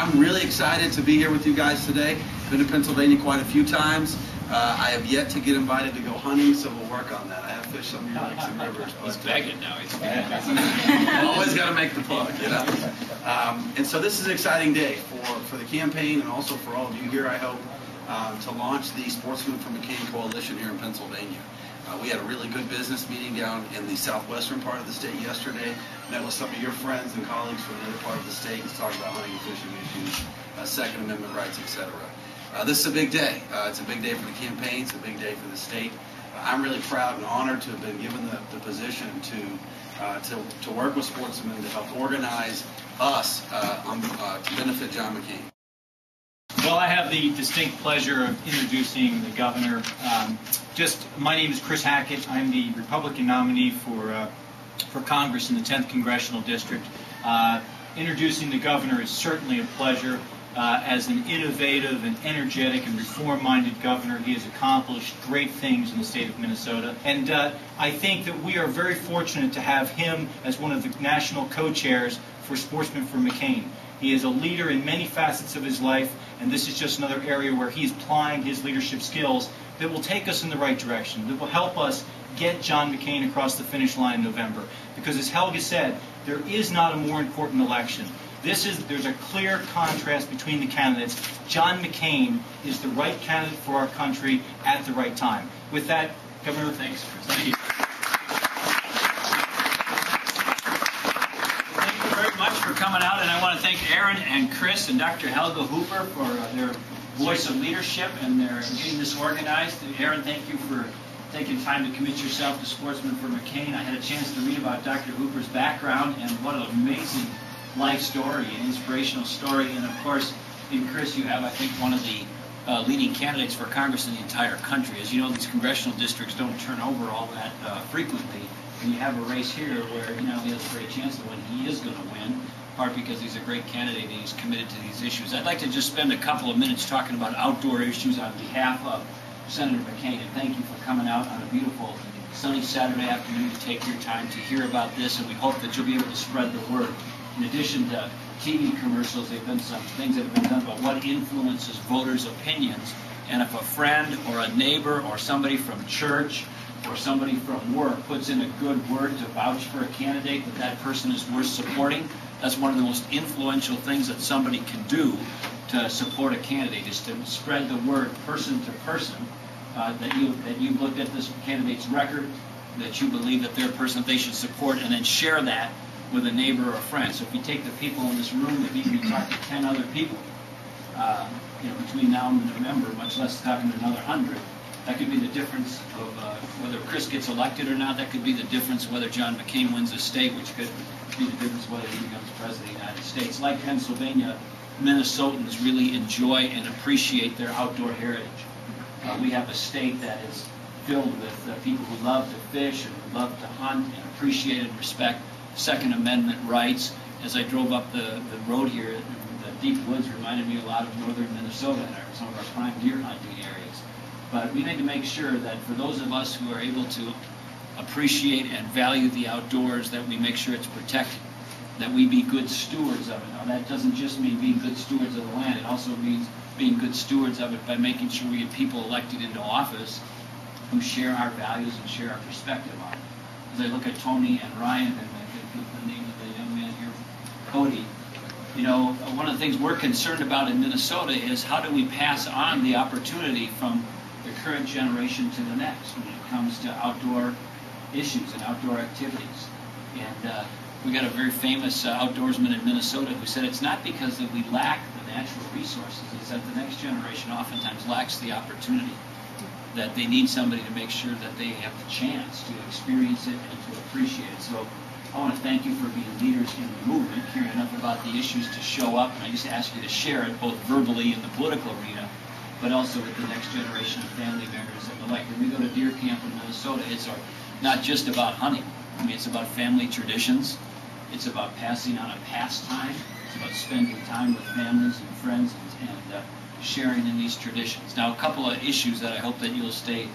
I'm really excited to be here with you guys today. Been to Pennsylvania quite a few times. I have yet to get invited to go hunting, so we'll work on that. I have fished some of your lakes and rivers. He's begging now. He's begging. Always got to make the plug, you know. And so this is an exciting day for the campaign and also for all of you here, I hope, to launch the Sportsmen for McCain Coalition here in Pennsylvania. We had a really good business meeting down in the southwestern part of the state yesterday. Met with some of your friends and colleagues from the other part of the state to talk about hunting and fishing issues, Second Amendment rights, etc. This is a big day. It's a big day for the campaign. It's a big day for the state. I'm really proud and honored to have been given the position to work with sportsmen to help organize us to benefit John McCain. Well, I have the distinct pleasure of introducing the governor. My name is Chris Hackett. I'm the Republican nominee for Congress in the 10th Congressional District. Introducing the governor is certainly a pleasure. As an innovative and energetic and reform-minded governor, he has accomplished great things in the state of Minnesota. And I think that we are very fortunate to have him as one of the national co-chairs for Sportsmen for McCain. He is a leader in many facets of his life, and this is just another area where he's applying his leadership skills that will take us in the right direction, that will help us get John McCain across the finish line in November. Because as Helga said, there is not a more important election. There's a clear contrast between the candidates. John McCain is the right candidate for our country at the right time. With that, Governor, thanks. Thank you. Thank you very much for coming out, and I want to thank Aaron and Chris and Dr. Helga Hooper for their voice of leadership and their getting this organized. Aaron, thank you for taking time to commit yourself to Sportsmen for McCain. I had a chance to read about Dr. Hooper's background, and what an amazing life story, an inspirational story. And of course, in Chris, you have, I think, one of the leading candidates for Congress in the entire country. As you know, these congressional districts don't turn over all that frequently. And you have a race here where, you know, he has a great chance to win. He is going to win, in part because he's a great candidate and he's committed to these issues. I'd like to just spend a couple of minutes talking about outdoor issues on behalf of Senator McCain. And thank you for coming out on a beautiful sunny Saturday afternoon to take your time to hear about this. And we hope that you'll be able to spread the word. In addition to TV commercials, there have been some things that have been done about what influences voters' opinions. And if a friend or a neighbor or somebody from church or somebody from work puts in a good word to vouch for a candidate that person is worth supporting, that's one of the most influential things that somebody can do to support a candidate, is to spread the word person to person that you've looked at this candidate's record, that you believe that they're a person that they should support, and then share that with a neighbor or a friend. So if you take the people in this room, that maybe you talk to 10 other people, between now and November, much less talking to another 100, that could be the difference of whether Chris gets elected or not. That could be the difference whether John McCain wins a state, which could be the difference whether he becomes president of the United States. Like Pennsylvania, Minnesotans really enjoy and appreciate their outdoor heritage. We have a state that is filled with people who love to fish and who love to hunt and appreciate and respect Second Amendment rights. As I drove up the road here, the deep woods reminded me a lot of northern Minnesota and some of our prime deer hunting areas. But we need to make sure that for those of us who are able to appreciate and value the outdoors, that we make sure it's protected, that we be good stewards of it. Now, that doesn't just mean being good stewards of the land. It also means being good stewards of it by making sure we get people elected into office who share our values and share our perspective on it. As I look at Tony and Ryan and the name of the young man here, Cody, you know, one of the things we're concerned about in Minnesota is how do we pass on the opportunity from the current generation to the next when it comes to outdoor issues and outdoor activities. And we got a very famous outdoorsman in Minnesota who said it's not because that we lack the natural resources, it's that the next generation oftentimes lacks the opportunity, that they need somebody to make sure that they have the chance to experience it and to appreciate it. So I want to thank you for being leaders in the movement, caring enough about the issues to show up, and I just ask you to share it both verbally in the political arena, but also with the next generation of family members and the like. When we go to deer camp in Minnesota, it's not just about hunting. I mean, it's about family traditions. It's about passing on a pastime. It's about spending time with families and friends and sharing in these traditions. Now, a couple of issues that I hope that you'll stay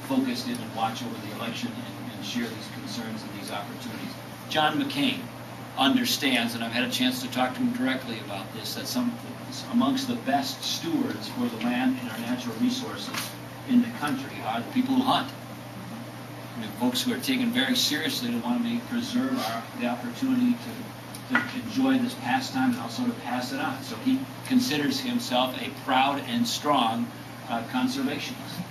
focused in and watch over the election and share these concerns and these opportunities. John McCain. understands, and I've had a chance to talk to him directly about this, that some amongst the best stewards for the land and our natural resources in the country are the people who hunt. I mean, folks who are taken very seriously to want to preserve the opportunity to enjoy this pastime and also to pass it on. So he considers himself a proud and strong conservationist.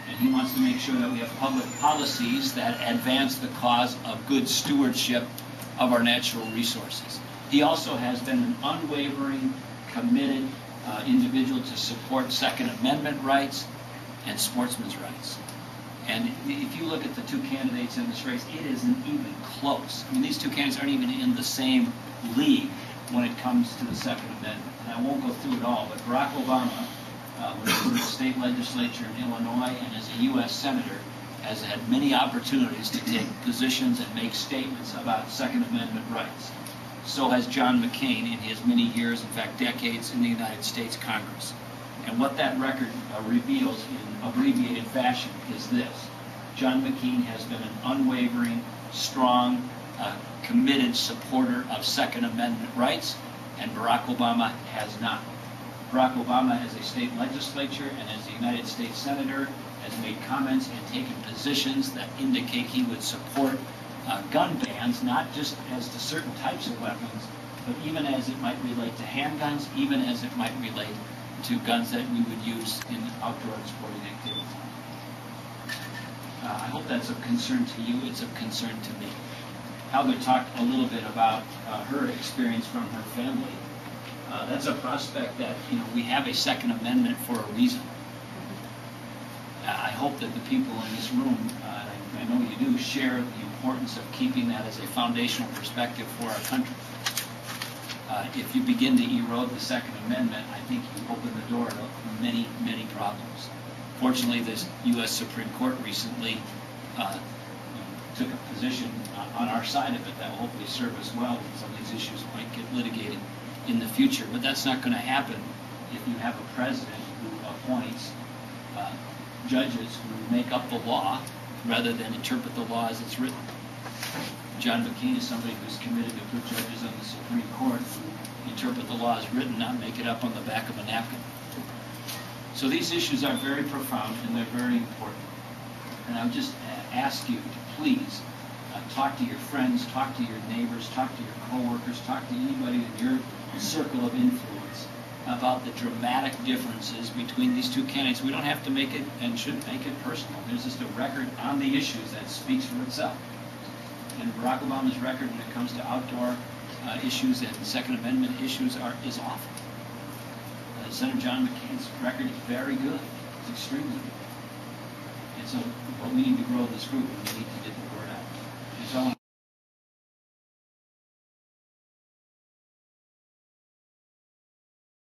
And he wants to make sure that we have public policies that advance the cause of good stewardship of our natural resources. He also has been an unwavering, committed individual to support Second Amendment rights and sportsmen's rights. And if you look at the two candidates in this race, it isn't even close. I mean, these two candidates aren't even in the same league when it comes to the Second Amendment. And I won't go through it all, but Barack Obama was in the state legislature in Illinois, and as a U.S. Senator, has had many opportunities to take positions and make statements about Second Amendment rights. So has John McCain in his many years, in fact decades, in the United States Congress. And what that record reveals in abbreviated fashion is this. John McCain has been an unwavering, strong, committed supporter of Second Amendment rights, and Barack Obama has not. Barack Obama, as a state legislature and as a United States Senator, has made comments and taken positions that indicate he would support gun bans, not just as to certain types of weapons, but even as it might relate to handguns, even as it might relate to guns that we would use in outdoor sporting activities. I hope that's of concern to you. It's of concern to me. Helga talked a little bit about her experience from her family. That's a prospect that, we have a Second Amendment for a reason. I hope that the people in this room, I know you do, share the importance of keeping that as a foundational perspective for our country. If you begin to erode the Second Amendment, I think you open the door to many, many problems. Fortunately, the U.S. Supreme Court recently took a position on our side of it that will hopefully serve us well when some of these issues might get litigated in the future. But that's not going to happen if you have a president who appoints judges who make up the law rather than interpret the law as it's written. John McCain is somebody who's committed to put judges on the Supreme Court who interpret the law as written, not make it up on the back of a napkin. So these issues are very profound and they're very important. And I would just ask you to please talk to your friends, talk to your neighbors, talk to your coworkers, talk to anybody in your circle of influence about the dramatic differences between these two candidates. We don't have to make it and shouldn't make it personal. There's just a record on the issues that speaks for itself. And Barack Obama's record when it comes to outdoor issues and Second Amendment issues is awful. Senator John McCain's record is very good. It's extremely good. And so, but we need to grow this group and we need to get the word out. And so